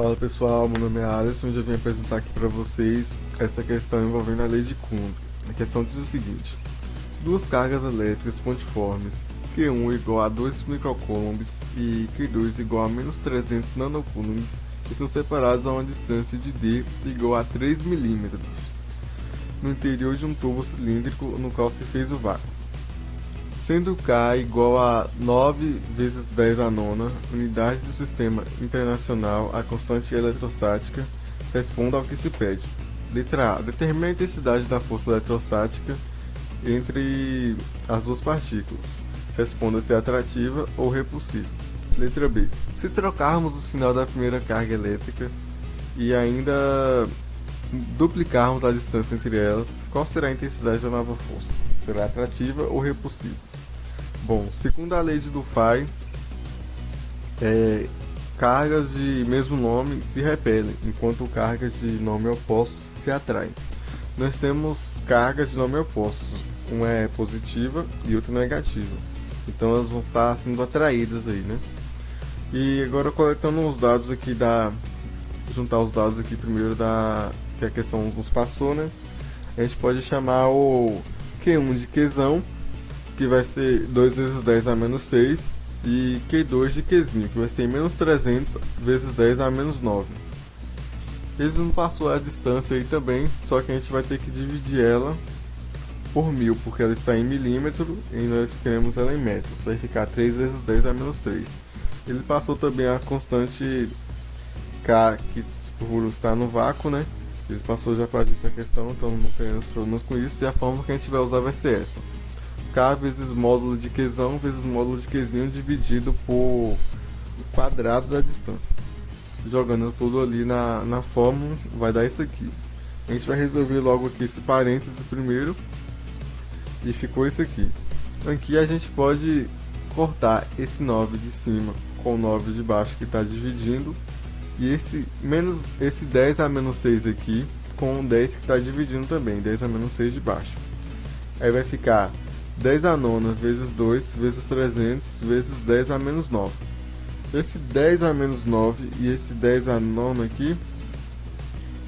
Fala pessoal, meu nome é Alisson e eu vim apresentar aqui para vocês essa questão envolvendo a lei de Coulomb. A questão diz o seguinte: duas cargas elétricas pontiformes Q1 igual a 2 microcoulombs e Q2 igual a menos 300 nanocoulombs estão separados a uma distância de D igual a 3 milímetros no interior de um tubo cilíndrico no qual se fez o vácuo. Sendo K igual a 9 vezes 10 a nona unidades do sistema internacional, a constante eletrostática responda ao que se pede. Letra A. Determine a intensidade da força eletrostática entre as duas partículas. Responda se é atrativa ou repulsiva. Letra B. Se trocarmos o sinal da primeira carga elétrica e ainda duplicarmos a distância entre elas, qual será a intensidade da nova força? Será atrativa ou repulsiva? Bom, segundo a lei de Dufay, cargas de mesmo nome se repelem, enquanto cargas de nome opostos se atraem. Nós temos cargas de nome opostos, uma é positiva e outra negativa, então elas vão estar sendo atraídas aí, né? E agora coletando os dados aqui juntar os dados aqui primeiro que a questão nos passou, né? A gente pode chamar o Q1 de Qzão, que vai ser 2 vezes 10 a menos 6, e Q2 de Qzinho, que vai ser menos 300 vezes 10 a menos 9. Eles não passou a distância aí também, só que a gente vai ter que dividir ela por 1000, porque ela está em milímetro e nós queremos ela em metros. Vai ficar 3 vezes 10 a menos 3. Ele passou também a constante K, que por estar no vácuo, né? Ele passou já para a gente a questão, então não teremos problemas com isso, e a fórmula que a gente vai usar vai ser essa: K vezes módulo de Qzão vezes módulo de Qzinho dividido por quadrado da distância. Jogando tudo ali na fórmula, vai dar isso aqui. A gente vai resolver logo aqui esse parênteses primeiro, e ficou isso aqui. Aqui a gente pode cortar esse 9 de cima com o 9 de baixo que está dividindo, e esse 10 a menos 6 aqui com o 10 que está dividindo também, 10 a menos 6 de baixo. Aí vai ficar 10 a nona vezes 2 vezes 300 vezes 10 a menos 9. Esse 10 a menos 9 e esse 10 a nona aqui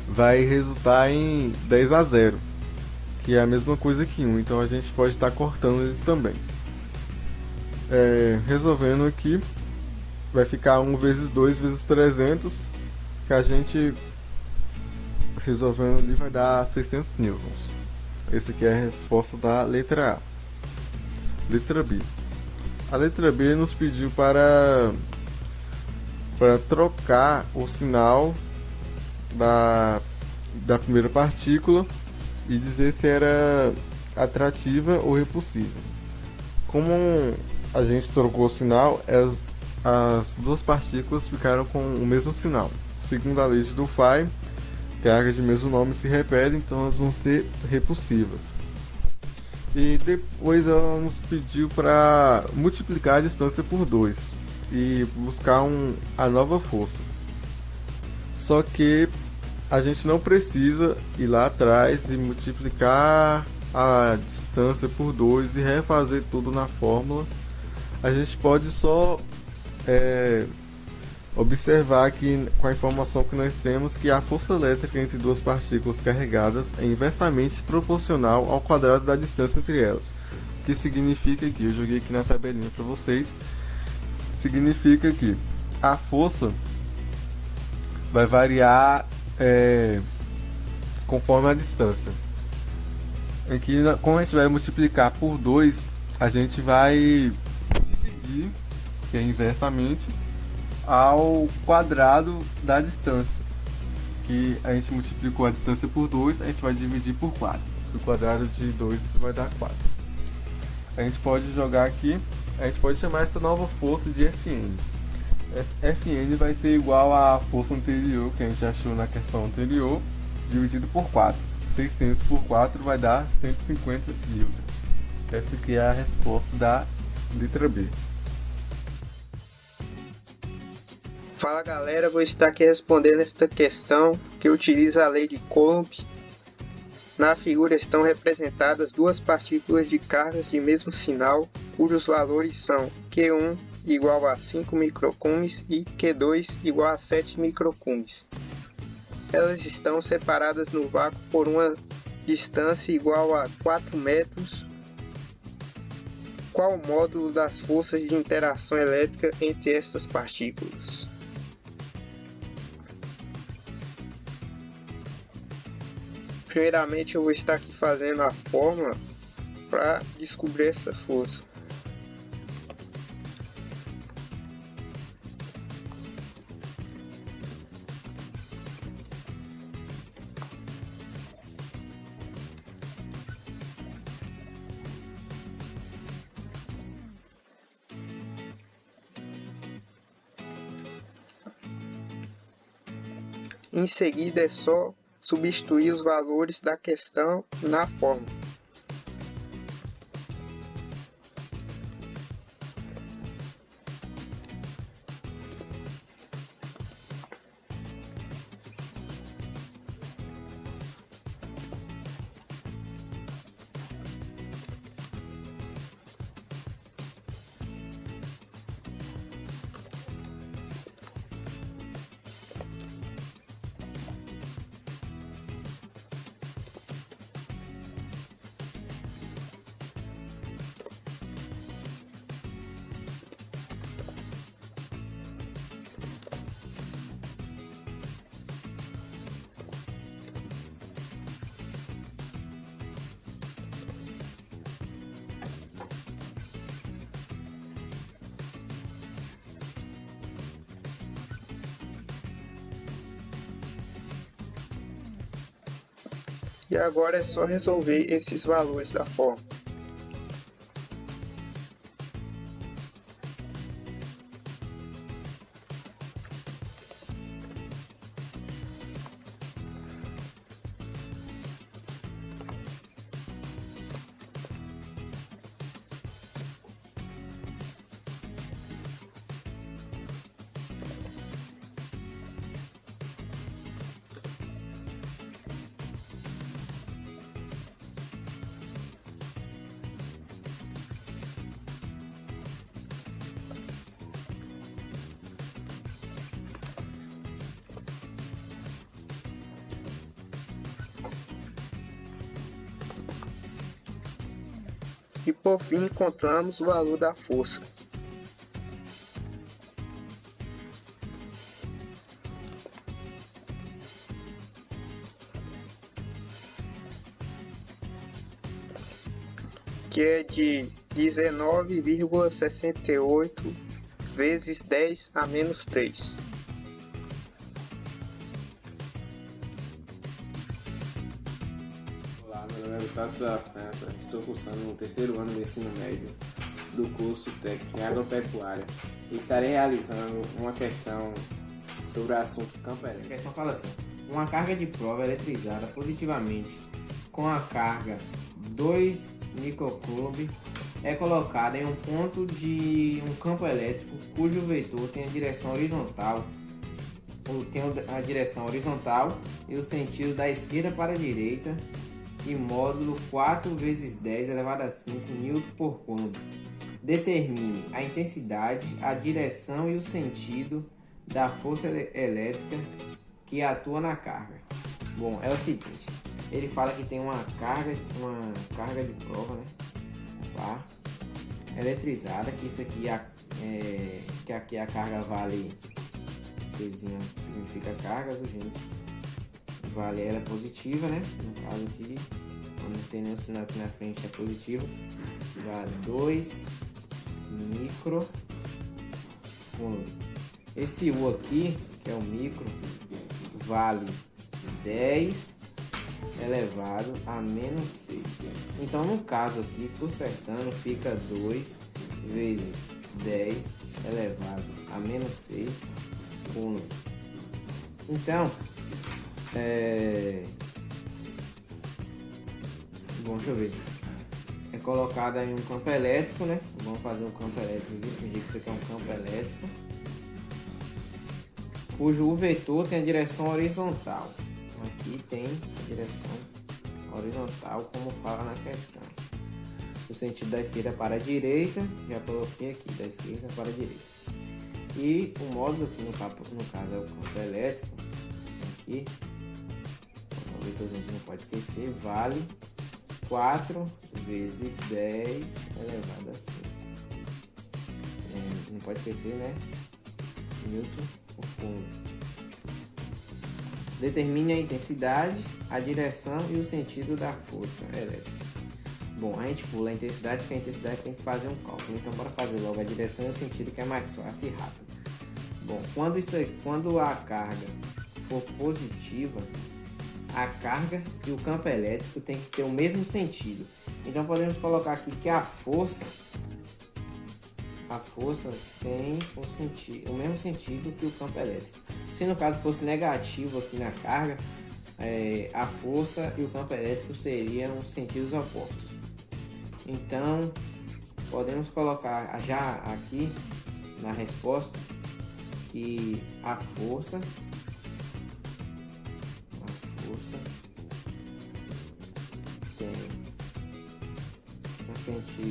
vai resultar em 10 a 0, que é a mesma coisa que 1, então a gente pode estar cortando eles também. Resolvendo aqui, vai ficar 1 vezes 2 vezes 300, que a gente resolvendo ali vai dar 600 newtons. Essa aqui é a resposta da letra A. Letra B. A letra B nos pediu para trocar o sinal da primeira partícula e dizer se era atrativa ou repulsiva. Como a gente trocou o sinal, as duas partículas ficaram com o mesmo sinal. Segundo a lei de Dufay, cargas de mesmo nome se repelem, então elas vão ser repulsivas. E depois ela nos pediu para multiplicar a distância por 2 e buscar a nova força. Só que a gente não precisa ir lá atrás e multiplicar a distância por 2 e refazer tudo na fórmula. A gente pode só observar aqui com a informação que nós temos que a força elétrica entre duas partículas carregadas é inversamente proporcional ao quadrado da distância entre elas. O que significa que, eu joguei aqui na tabelinha para vocês, significa que a força vai variar conforme a distância. Aqui, como a gente vai multiplicar por 2, a gente vai dividir, que é inversamente, ao quadrado da distância, que a gente multiplicou a distância por 2, a gente vai dividir por 4, o quadrado de 2 vai dar 4. A gente pode jogar aqui, a gente pode chamar essa nova força de Fn. Fn vai ser igual à força anterior que a gente achou na questão anterior, dividido por 4. 600 por 4 vai dar 150 newtons. Essa aqui é a resposta da letra B. Fala galera, vou estar aqui respondendo esta questão que utiliza a lei de Coulomb. Na figura estão representadas duas partículas de cargas de mesmo sinal, cujos valores são Q1 igual a 5 microcoulombs e Q2 igual a 7 microcoulombs. Elas estão separadas no vácuo por uma distância igual a 4 metros. Qual o módulo das forças de interação elétrica entre estas partículas? Primeiramente eu vou estar aqui fazendo a fórmula para descobrir essa força. Em seguida é só substituir os valores da questão na fórmula. E agora é só resolver esses valores da fórmula. E por fim encontramos o valor da força. Que é de 19,68 vezes 10 a menos 3. Olá, meu nome é Gustavo da França, estou cursando no terceiro ano do ensino médio do curso técnico em agropecuária e estarei realizando uma questão sobre o assunto campo elétrico. A questão fala assim: uma carga de prova eletrizada positivamente com a carga 2 microcoulomb é colocada em um ponto de um campo elétrico cujo vetor tem a direção horizontal e o sentido da esquerda para a direita e módulo 4 vezes 10 elevado a 5 N por coulomb. Determine a intensidade, a direção e o sentido da força elétrica que atua na carga. Bom, é o seguinte, ele fala que tem uma carga de prova, né? Tá? Eletrizada, que isso aqui que aqui a carga vale, Pzinho significa carga, viu, gente? Vale ela é positiva, né? No caso aqui, quando não tem nenhum sinal aqui na frente é positivo. Vale 2 micro. Esse U aqui, que é o micro, vale 10 elevado a menos 6. Então, no caso aqui, consertando, fica 2 vezes 10 elevado a menos 6 coulomb. Então, bom, deixa eu ver. É colocada em um campo elétrico, né? Vamos fazer um campo elétrico aqui, fingir que isso aqui é um campo elétrico, cujo o vetor tem a direção horizontal. Aqui tem a direção horizontal, como fala na questão. o sentido da esquerda para a direita, já coloquei aqui, da esquerda para a direita. E o módulo, que no caso é o campo elétrico, aqui, o vetorzinho que não pode esquecer, vale 4 vezes 10 elevado a 5. Não pode esquecer, né? Newton por coulomb. Determine a intensidade, a direção e o sentido da força elétrica. Bom, a gente pula a intensidade porque a intensidade tem que fazer um cálculo. Então, bora fazer logo a direção e o sentido, que é mais fácil e rápido. Bom, quando a carga for positiva, a carga e o campo elétrico tem que ter o mesmo sentido. Então, podemos colocar aqui que a força tem o mesmo sentido que o campo elétrico. Se no caso fosse negativo aqui na carga, a força e o campo elétrico seriam sentidos opostos. Então, podemos colocar já aqui na resposta que a força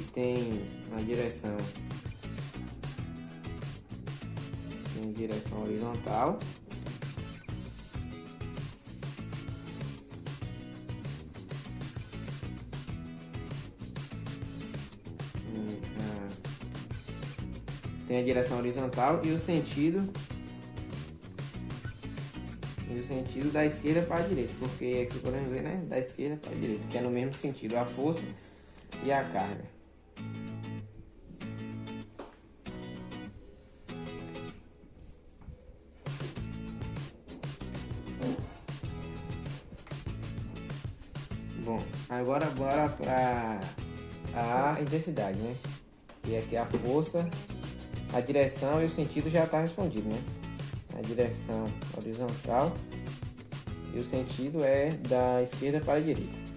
tem a direção horizontal e o sentido da esquerda para a direita, porque aqui podemos ver, né, da esquerda para a direita, que é no mesmo sentido a força e a carga. Bom, agora bora para a intensidade, né? E aqui a força, a direção e o sentido já está respondido, né? A direção horizontal e o sentido é da esquerda para a direita.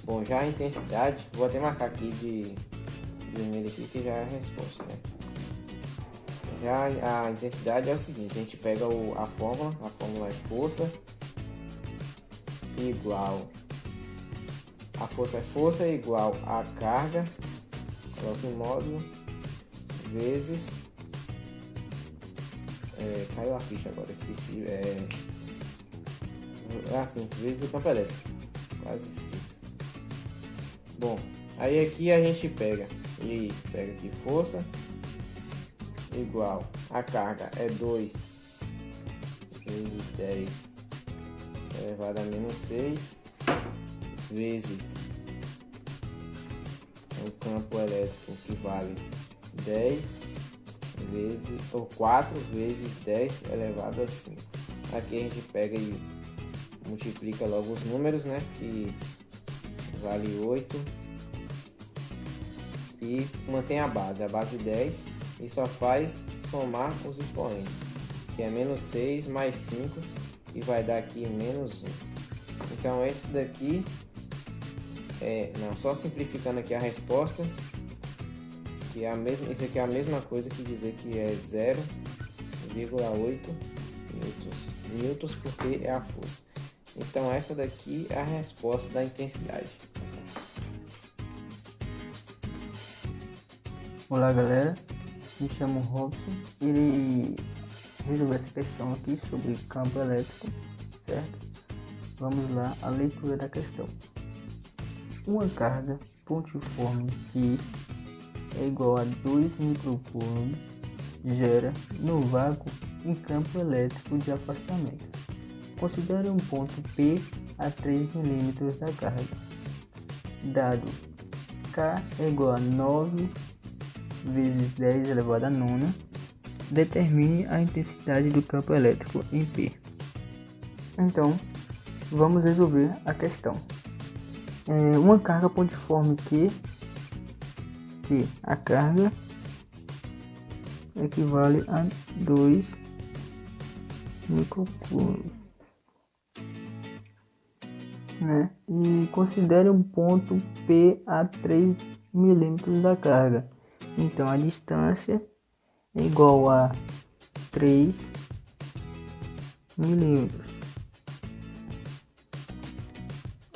Bom, já a intensidade, vou até marcar aqui de vermelho aqui que já é a resposta, né? Já a intensidade é o seguinte, a gente pega a fórmula é força igual, a força é igual a carga, coloca em módulo, vezes, caiu a ficha agora, esqueci, vezes o campo elétrico, quase esqueci. Bom, aí aqui a gente pega aqui força igual, a carga é 2 vezes 10 elevado a menos 6 vezes o campo elétrico, que vale 10 vezes, ou 4 vezes 10 elevado a 5. Aqui a gente pega e multiplica logo os números, né, que vale 8 e mantém a base 10 e só faz somar os expoentes, que é menos 6 mais 5 e vai dar aqui menos 1. Então esse daqui só simplificando aqui a resposta, que é isso aqui é a mesma coisa que dizer que é 0,8 newtons, porque é a força. Então essa daqui é a resposta da intensidade. Olá galera, me chamo Robson e resolver essa questão aqui sobre campo elétrico, certo? Vamos lá, a leitura da questão. Uma carga pontiforme que é igual a 2 microcoulomb gera no vácuo um campo elétrico de afastamento. Considere um ponto P a 3 mm da carga. Dado K é igual a 9 vezes 10 elevado a 9, determine a intensidade do campo elétrico em P. Então, vamos resolver a questão. Uma carga pontiforme que a carga equivale a 2 microcoulomb, né? E considere um ponto P a 3 mm da carga. Então a distância é igual a 3 mm.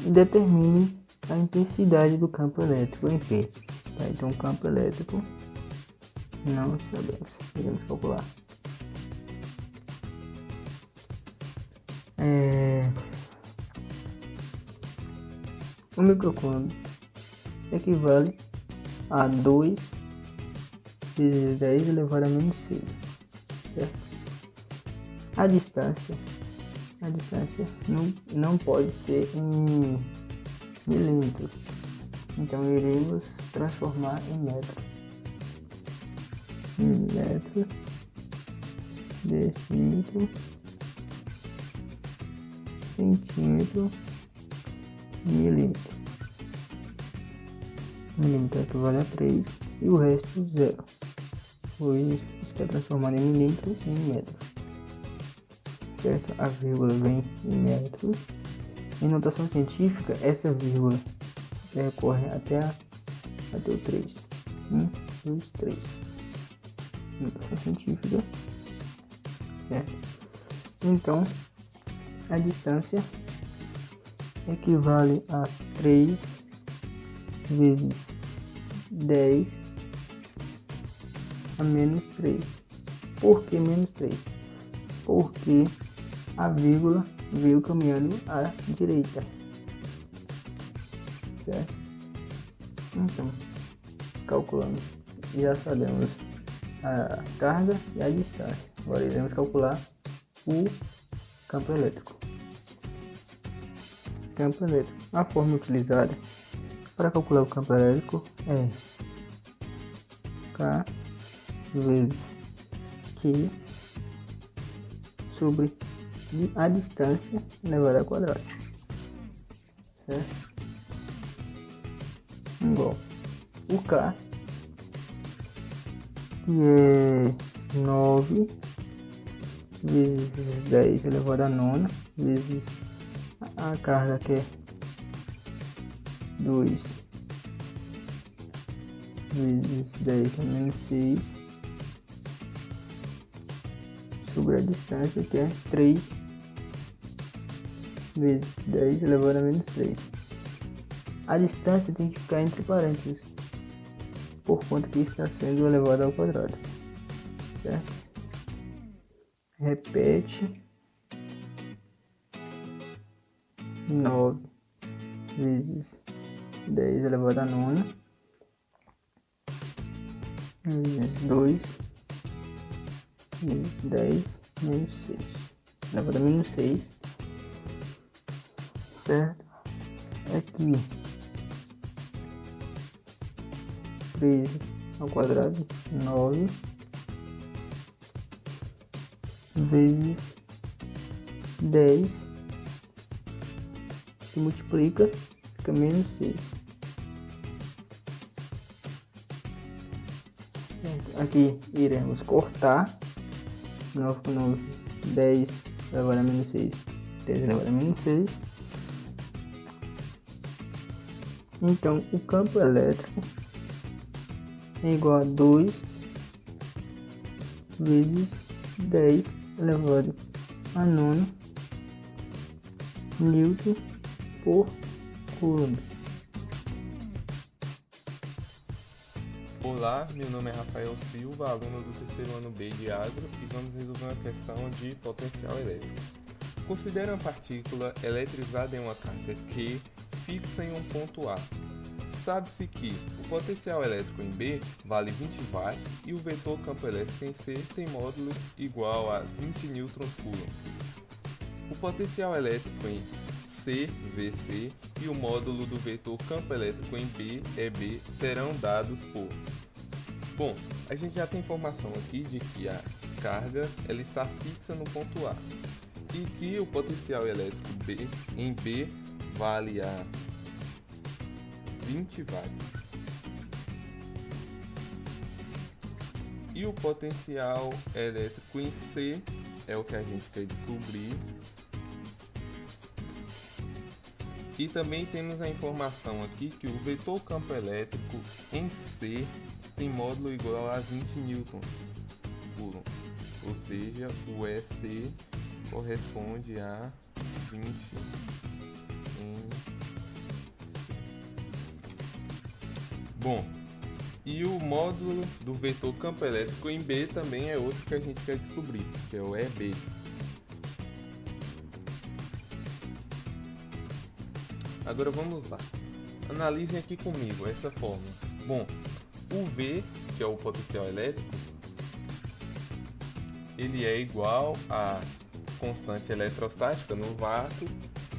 E determine a intensidade do campo elétrico em P. Então o campo elétrico não sabemos. Iremos calcular. O microcoulomb equivale a 2 vezes 10 elevado a menos 6, certo? A distância não pode ser em milímetros, então iremos transformar em metro. Metro, decímetro, centímetro, milímetro. Milímetro equivale a 3 e o resto 0, pois está transformado em milímetro e em metro, certo? A vírgula vem em metros. Em notação científica, essa vírgula percorre até o 3. 1, 2, 3. Notação científica, certo? Então, a distância equivale a 3 vezes 10 a menos 3. Por que menos 3? Porque a vírgula veio caminhando à direita, certo? Então, calculamos, já sabemos a carga e a distância. Agora iremos calcular o campo elétrico. Campo elétrico. A forma utilizada para calcular o campo elétrico é K vezes Q sobre a distância elevada ao quadrado, certo? Igual o K, que é 9 vezes 10 elevado a nona, vezes a carga, que é 2 vezes 10 a menos 6, sobre a distância, que é 3 vezes 10 elevado a menos 3. A distância tem que ficar entre parênteses, por conta que está sendo elevado ao quadrado, certo? Repete 9 vezes 10 elevado a nona, vezes 2 vezes 10 menos 6 elevado a menos 6, certo? Aqui 3 ao quadrado, 9 vezes 10, se multiplica, fica menos 6. Aqui iremos cortar 9 com 9, 10 elevado a menos 6, 10 elevado a menos 6. Então o campo elétrico é igual a 2 vezes 10 elevado a nona Newton por Coulomb. Olá, meu nome é Rafael Silva, aluno do terceiro ano B de Agro, e vamos resolver uma questão de potencial elétrico. Considere uma partícula eletrizada em uma carga Q fixa em um ponto A. Sabe-se que o potencial elétrico em B vale 20 watts e o vetor campo elétrico em C tem módulo igual a 20 newtons coulomb. O potencial elétrico em C, VC, e o módulo do vetor campo elétrico em B, EB, serão dados por... Bom, a gente já tem informação aqui de que a carga ela está fixa no ponto A e que o potencial elétrico em B vale a 20 watts. E o potencial elétrico em C é o que a gente quer descobrir. E também temos a informação aqui que o vetor campo elétrico em C tem módulo igual a 20 newtons coulomb, ou seja, o EC corresponde a 20 em... Bom, E o módulo do vetor campo elétrico em B também é outro que a gente quer descobrir, que é o EB. Agora vamos lá. Analisem aqui comigo essa fórmula. Bom, o V, que é o potencial elétrico, ele é igual a constante eletrostática no vácuo,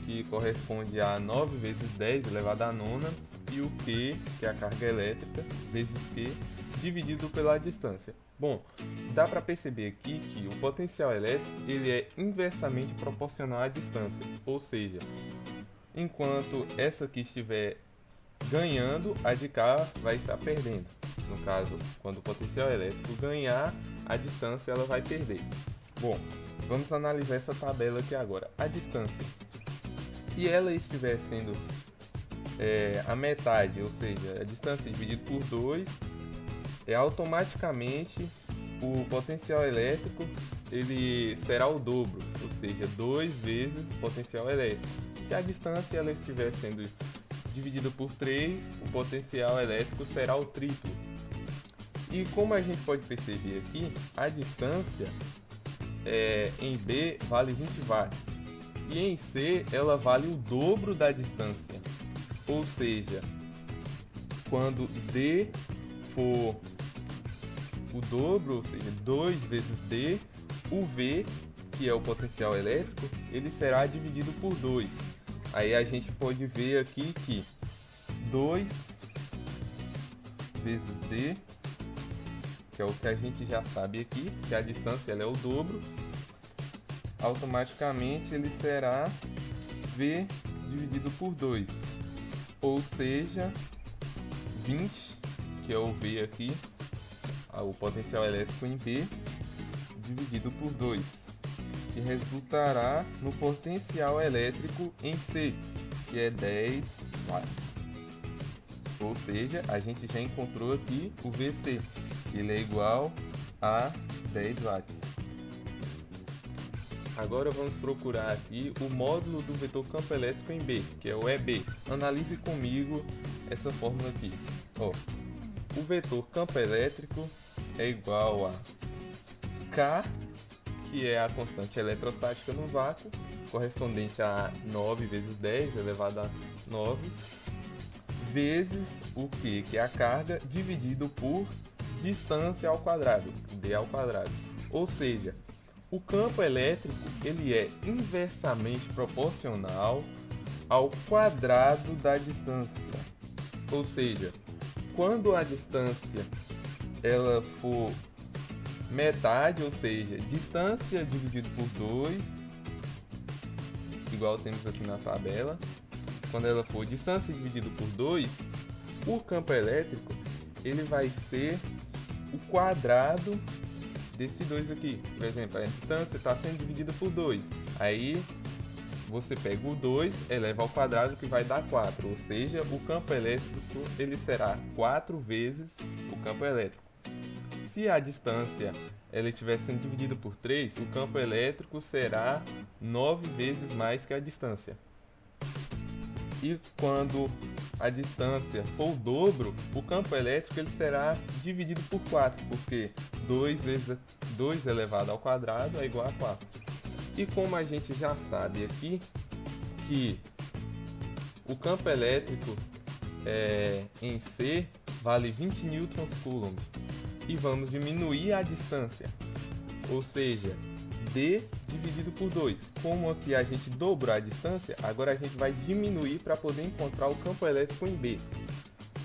que corresponde a 9 vezes 10 elevado à nona, e o Q, que é a carga elétrica, vezes Q, dividido pela distância. Bom, dá para perceber aqui que o potencial elétrico ele é inversamente proporcional à distância, ou seja, enquanto essa aqui estiver ganhando, a de cá vai estar perdendo. No caso, quando o potencial elétrico ganhar, a distância ela vai perder. Bom, vamos analisar essa tabela aqui agora. A distância, se ela estiver sendo a metade, ou seja, a distância dividida por 2, automaticamente o potencial elétrico ele será o dobro, ou seja, 2 vezes o potencial elétrico. Se a distância ela estiver sendo dividida por 3, o potencial elétrico será o triplo. E como a gente pode perceber aqui, a distância em B vale 20 watts e em C ela vale o dobro da distância. Ou seja, quando D for o dobro, ou seja, 2 vezes D, o V, que é o potencial elétrico, ele será dividido por 2. Aí a gente pode ver aqui que 2 vezes D, que é o que a gente já sabe aqui, que a distância ela é o dobro, automaticamente ele será V dividido por 2. Ou seja, 20, que é o V aqui, o potencial elétrico em B, dividido por 2, que resultará no potencial elétrico em C, que é 10 watts. Ou seja, a gente já encontrou aqui o VC, que ele é igual a 10 watts. Agora vamos procurar aqui o módulo do vetor campo elétrico em B, que é o EB. Analise comigo essa fórmula aqui. O vetor campo elétrico é igual a K, que é a constante eletrostática no vácuo, correspondente a 9 vezes 10 elevado a 9, vezes o Q, que é a carga, dividido por distância ao quadrado, D ao quadrado. Ou seja, o campo elétrico ele é inversamente proporcional ao quadrado da distância. Ou seja, quando a distância ela for metade, ou seja, distância dividido por 2, igual temos aqui na tabela, quando ela for distância dividido por 2, o campo elétrico ele vai ser o quadrado desse 2 aqui. Por exemplo, a distância está sendo dividida por 2. Aí você pega o 2, eleva ao quadrado, que vai dar 4. Ou seja, o campo elétrico ele será 4 vezes o campo elétrico. Se a distância ela estiver sendo dividida por 3, o campo elétrico será 9 vezes mais que a distância. E quando a distância for o dobro, o campo elétrico ele será dividido por 4, porque 2 vezes 2 elevado ao quadrado é igual a 4. E como a gente já sabe aqui que o campo elétrico em C vale 20 newtons-coulomb, e vamos diminuir a distância, ou seja, D dividido por 2. Como aqui a gente dobrou a distância, agora a gente vai diminuir para poder encontrar o campo elétrico em B.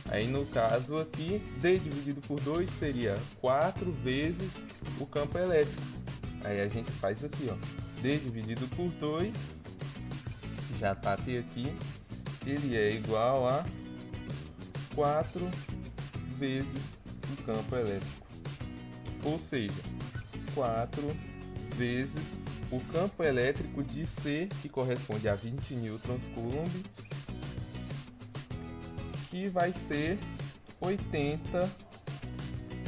Aí no caso aqui, D dividido por 2 seria 4 vezes o campo elétrico. Aí a gente faz aqui, D dividido por 2, já está aqui, ele é igual a 4 vezes o campo elétrico. Ou seja, 4 vezes o campo elétrico de C, que corresponde a 20 newtons-coulomb, que vai ser 80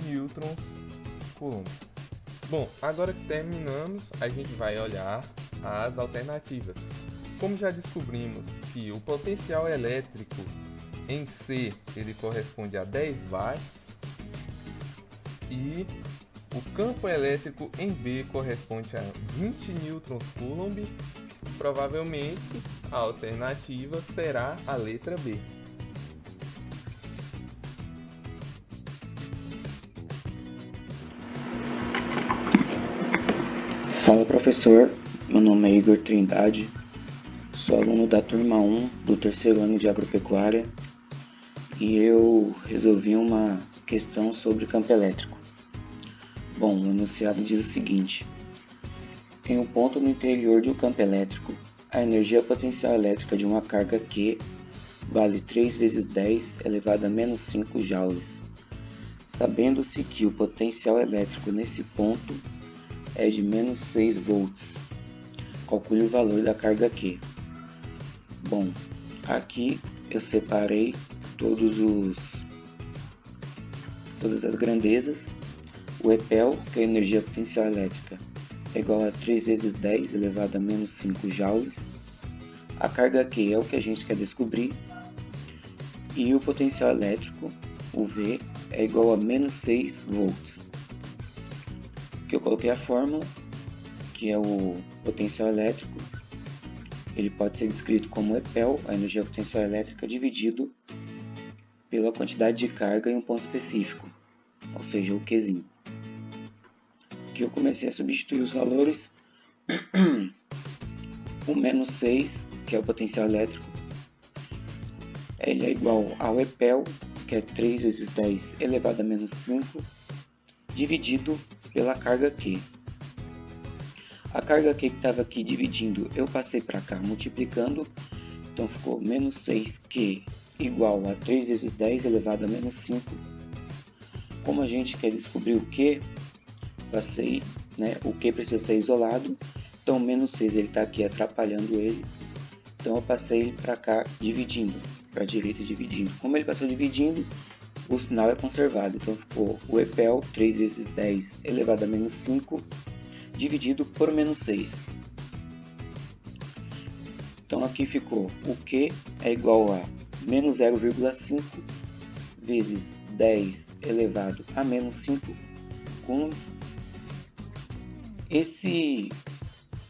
newtons-coulomb. Bom, agora que terminamos, a gente vai olhar as alternativas. Como já descobrimos que o potencial elétrico em C ele corresponde a 10 watts, E o campo elétrico em B corresponde a 20 newtons-coulomb. Provavelmente a alternativa será a letra B. Fala professor, meu nome é Igor Trindade, sou aluno da turma 1 do terceiro ano de agropecuária e eu resolvi uma questão sobre campo elétrico. Bom, o enunciado diz o seguinte: em um ponto no interior de um campo elétrico, a energia potencial elétrica de uma carga Q vale 3 vezes 10 elevado a menos 5 joules. Sabendo-se que o potencial elétrico nesse ponto é de menos 6 volts. Calcule o valor da carga Q. Bom, aqui eu separei todas as grandezas. O EPEL, que é a energia potencial elétrica, é igual a 3 vezes 10 elevado a menos 5 joules. A carga Q é o que a gente quer descobrir. E o potencial elétrico, o V, é igual a menos 6 volts. Que eu coloquei a fórmula, que é o potencial elétrico. Ele pode ser descrito como EPEL, a energia potencial elétrica, dividido pela quantidade de carga em um ponto específico, ou seja, o Qzinho. Aqui eu comecei a substituir os valores. O menos 6, que é o potencial elétrico, ele é igual ao EPEL, que é 3 vezes 10 elevado a menos 5, dividido pela carga Q. A carga Q que estava aqui dividindo, eu passei para cá multiplicando, então ficou menos 6Q igual a 3 vezes 10 elevado a menos 5. Como a gente quer descobrir o Q, passei, o Q precisa ser isolado, então o menos 6 ele está aqui atrapalhando ele, então eu passei ele para cá dividindo, para a direita dividindo. Como ele passou dividindo, o sinal é conservado, então ficou o EPEL 3 vezes 10 elevado a menos 5 dividido por menos 6. Então aqui ficou o Q é igual a menos 0,5 vezes 10 elevado a menos 5 com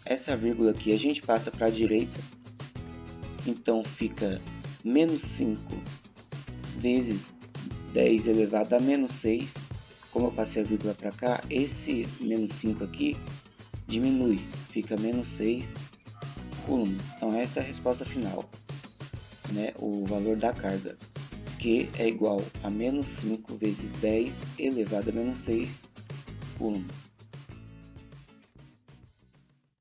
essa vírgula aqui a gente passa para a direita, então fica menos 5 vezes 10 elevado a menos 6, como eu passei a vírgula para cá, esse menos 5 aqui diminui, fica menos 6 coulombs. Então essa é a resposta final, o valor da carga, que é igual a menos 5 vezes 10 elevado a menos 6 coulombs.